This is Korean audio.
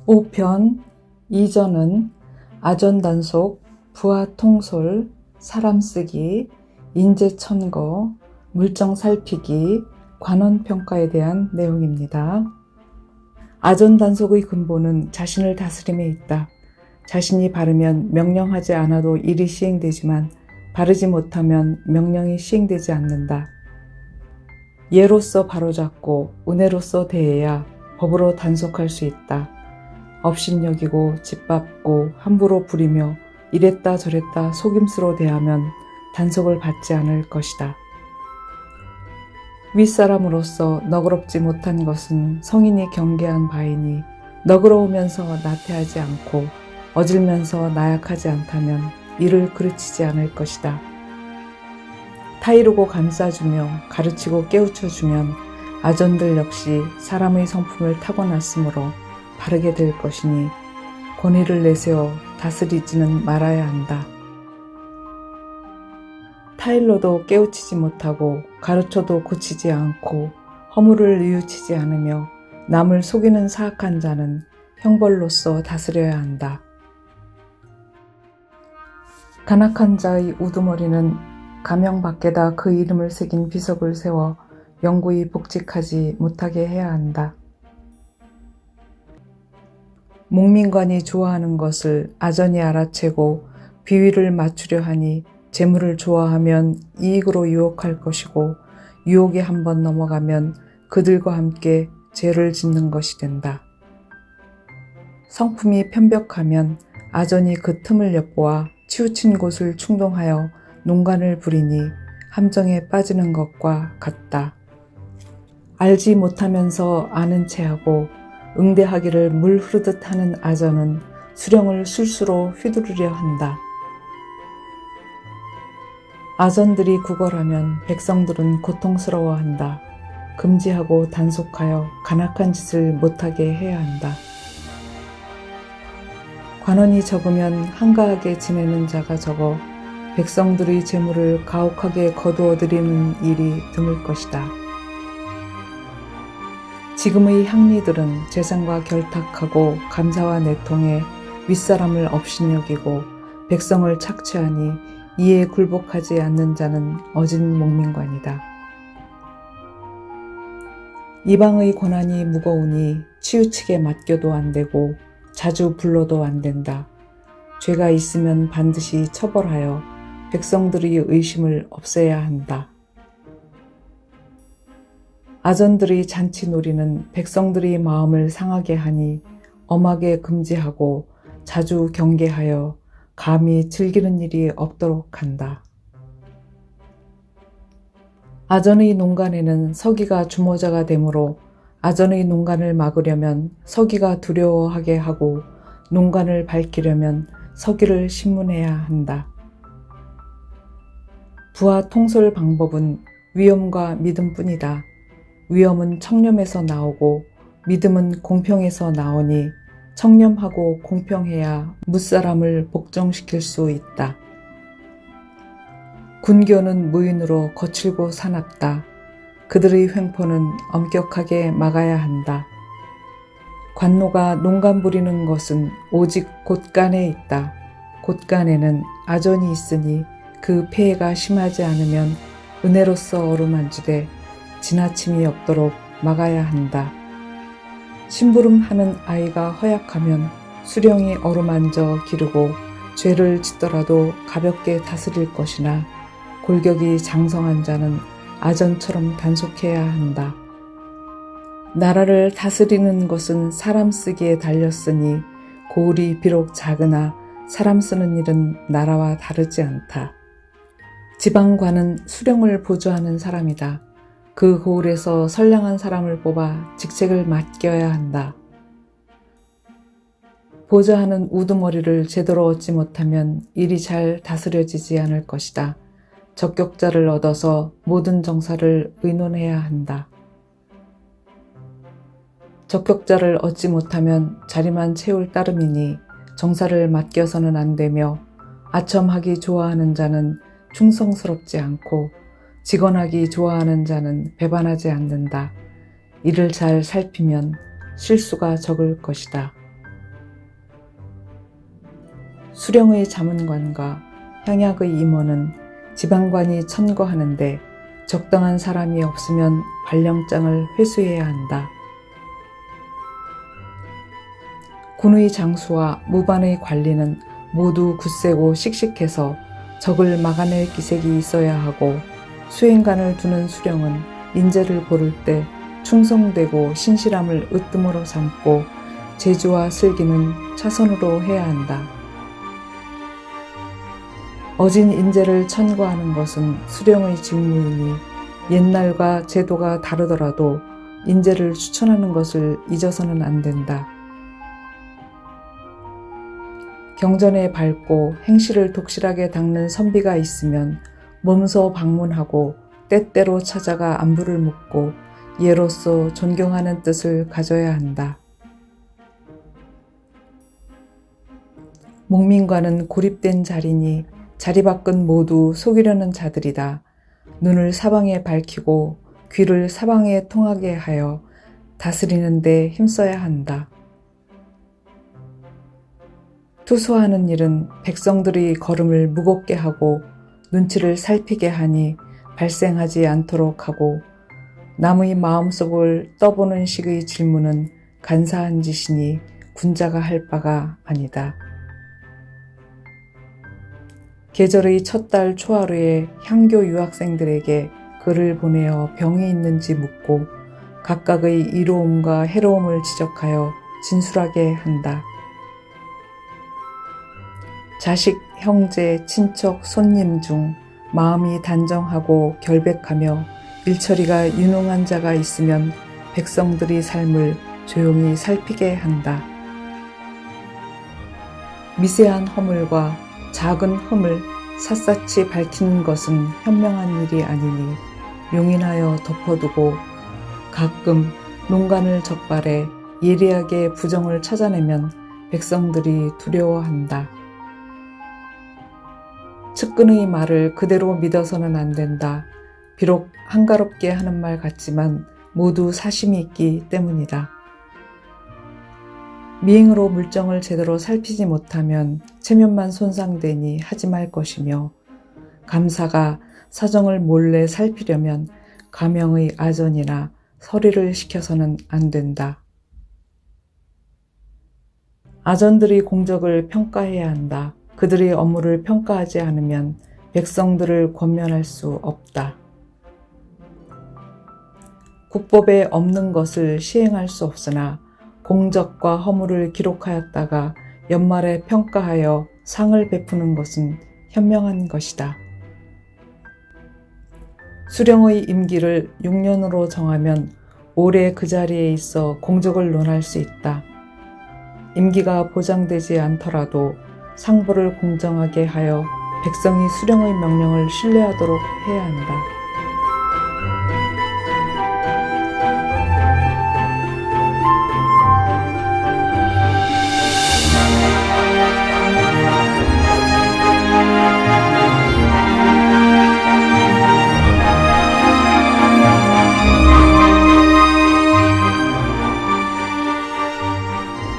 5편 이전은 아전단속, 부하통솔, 사람쓰기, 인재천거, 물정살피기, 관원평가에 대한 내용입니다. 아전단속의 근본은 자신을 다스림에 있다. 자신이 바르면 명령하지 않아도 일이 시행되지만 바르지 못하면 명령이 시행되지 않는다. 예로서 바로잡고 은혜로서 대해야 법으로 단속할 수 있다. 업신여기고 짓밟고 함부로 부리며 이랬다 저랬다 속임수로 대하면 단속을 받지 않을 것이다. 윗사람으로서 너그럽지 못한 것은 성인이 경계한 바이니 너그러우면서 나태하지 않고 어질면서 나약하지 않다면 이를 그르치지 않을 것이다. 타이르고 감싸주며 가르치고 깨우쳐주면 아전들 역시 사람의 성품을 타고났으므로 바르게 될 것이니 권위를 내세워 다스리지는 말아야 한다. 타일러도 깨우치지 못하고 가르쳐도 고치지 않고 허물을 뉘우치지 않으며 남을 속이는 사악한 자는 형벌로서 다스려야 한다. 간악한 자의 우두머리는 가명 밖에다 그 이름을 새긴 비석을 세워 영구히 복직하지 못하게 해야 한다. 목민관이 좋아하는 것을 아전이 알아채고 비위를 맞추려 하니 재물을 좋아하면 이익으로 유혹할 것이고 유혹에 한번 넘어가면 그들과 함께 죄를 짓는 것이 된다. 성품이 편벽하면 아전이 그 틈을 엿보아 치우친 곳을 충동하여 농간을 부리니 함정에 빠지는 것과 같다. 알지 못하면서 아는 체하고 응대하기를 물 흐르듯 하는 아전은 수령을 술수로 휘두르려 한다. 아전들이 구걸하면 백성들은 고통스러워한다. 금지하고 단속하여 간악한 짓을 못하게 해야 한다. 관원이 적으면 한가하게 지내는 자가 적어 백성들의 재물을 가혹하게 거두어 들이는 일이 드물 것이다. 지금의 향리들은 재산과 결탁하고 감사와 내통에 윗사람을 업신여기고 백성을 착취하니 이에 굴복하지 않는 자는 어진 목민관이다. 이방의 고난이 무거우니 치우치게 맡겨도 안 되고 자주 불러도 안 된다. 죄가 있으면 반드시 처벌하여 백성들의 의심을 없애야 한다. 아전들의 잔치놀이는 백성들의 마음을 상하게 하니 엄하게 금지하고 자주 경계하여 감히 즐기는 일이 없도록 한다. 아전의 농간에는 서기가 주모자가 되므로 아전의 농간을 막으려면 서기가 두려워하게 하고 농간을 밝히려면 서기를 신문해야 한다. 부하 통솔 방법은 위엄과 믿음뿐이다. 위엄은 청렴에서 나오고 믿음은 공평에서 나오니 청렴하고 공평해야 무사람을 복종시킬 수 있다. 군교는 무인으로 거칠고 사납다. 그들의 횡포는 엄격하게 막아야 한다. 관노가 농간 부리는 것은 오직 곳간에 있다. 곳간에는 아전이 있으니 그 폐해가 심하지 않으면 은혜로서 어루만지되 지나침이 없도록 막아야 한다. 심부름하는 아이가 허약하면 수령이 어루만져 기르고 죄를 짓더라도 가볍게 다스릴 것이나 골격이 장성한 자는 아전처럼 단속해야 한다. 나라를 다스리는 것은 사람 쓰기에 달렸으니 고을이 비록 작으나 사람 쓰는 일은 나라와 다르지 않다. 지방관은 수령을 보조하는 사람이다. 그 고을에서 선량한 사람을 뽑아 직책을 맡겨야 한다. 보좌하는 우두머리를 제대로 얻지 못하면 일이 잘 다스려지지 않을 것이다. 적격자를 얻어서 모든 정사를 의논해야 한다. 적격자를 얻지 못하면 자리만 채울 따름이니 정사를 맡겨서는 안 되며 아첨하기 좋아하는 자는 충성스럽지 않고 직언하기 좋아하는 자는 배반하지 않는다. 이를 잘 살피면 실수가 적을 것이다. 수령의 자문관과 향약의 임원은 지방관이 천거하는데 적당한 사람이 없으면 발령장을 회수해야 한다. 군의 장수와 무반의 관리는 모두 굳세고 씩씩해서 적을 막아낼 기색이 있어야 하고, 수행관을 두는 수령은 인재를 고를 때 충성되고 신실함을 으뜸으로 삼고 재주와 슬기는 차선으로 해야 한다. 어진 인재를 천거하는 것은 수령의 직무이니 옛날과 제도가 다르더라도 인재를 추천하는 것을 잊어서는 안 된다. 경전에 밝고 행실을 독실하게 닦는 선비가 있으면 몸소 방문하고 때때로 찾아가 안부를 묻고 예로서 존경하는 뜻을 가져야 한다. 목민관은 고립된 자리니 자리 밖은 모두 속이려는 자들이다. 눈을 사방에 밝히고 귀를 사방에 통하게 하여 다스리는 데 힘써야 한다. 투수하는 일은 백성들의 걸음을 무겁게 하고 눈치를 살피게 하니 발생하지 않도록 하고, 남의 마음속을 떠보는 식의 질문은 간사한 짓이니 군자가 할 바가 아니다. 계절의 첫 달 초하루에 향교 유학생들에게 글을 보내어 병이 있는지 묻고 각각의 이로움과 해로움을 지적하여 진술하게 한다. 자식, 형제, 친척, 손님 중 마음이 단정하고 결백하며 일처리가 유능한 자가 있으면 백성들의 삶을 조용히 살피게 한다. 미세한 허물과 작은 흠을 샅샅이 밝히는 것은 현명한 일이 아니니 용인하여 덮어두고 가끔 농간을 적발해 예리하게 부정을 찾아내면 백성들이 두려워한다. 측근의 말을 그대로 믿어서는 안 된다. 비록 한가롭게 하는 말 같지만 모두 사심이 있기 때문이다. 미행으로 물정을 제대로 살피지 못하면 체면만 손상되니 하지 말 것이며, 감사가 사정을 몰래 살피려면 가명의 아전이나 서리를 시켜서는 안 된다. 아전들의 공적을 평가해야 한다. 그들의 업무를 평가하지 않으면 백성들을 권면할 수 없다. 국법에 없는 것을 시행할 수 없으나 공적과 허물을 기록하였다가 연말에 평가하여 상을 베푸는 것은 현명한 것이다. 수령의 임기를 6년으로 정하면 오래 그 자리에 있어 공적을 논할 수 있다. 임기가 보장되지 않더라도 상부를 공정하게 하여 백성이 수령의 명령을 신뢰하도록 해야 한다.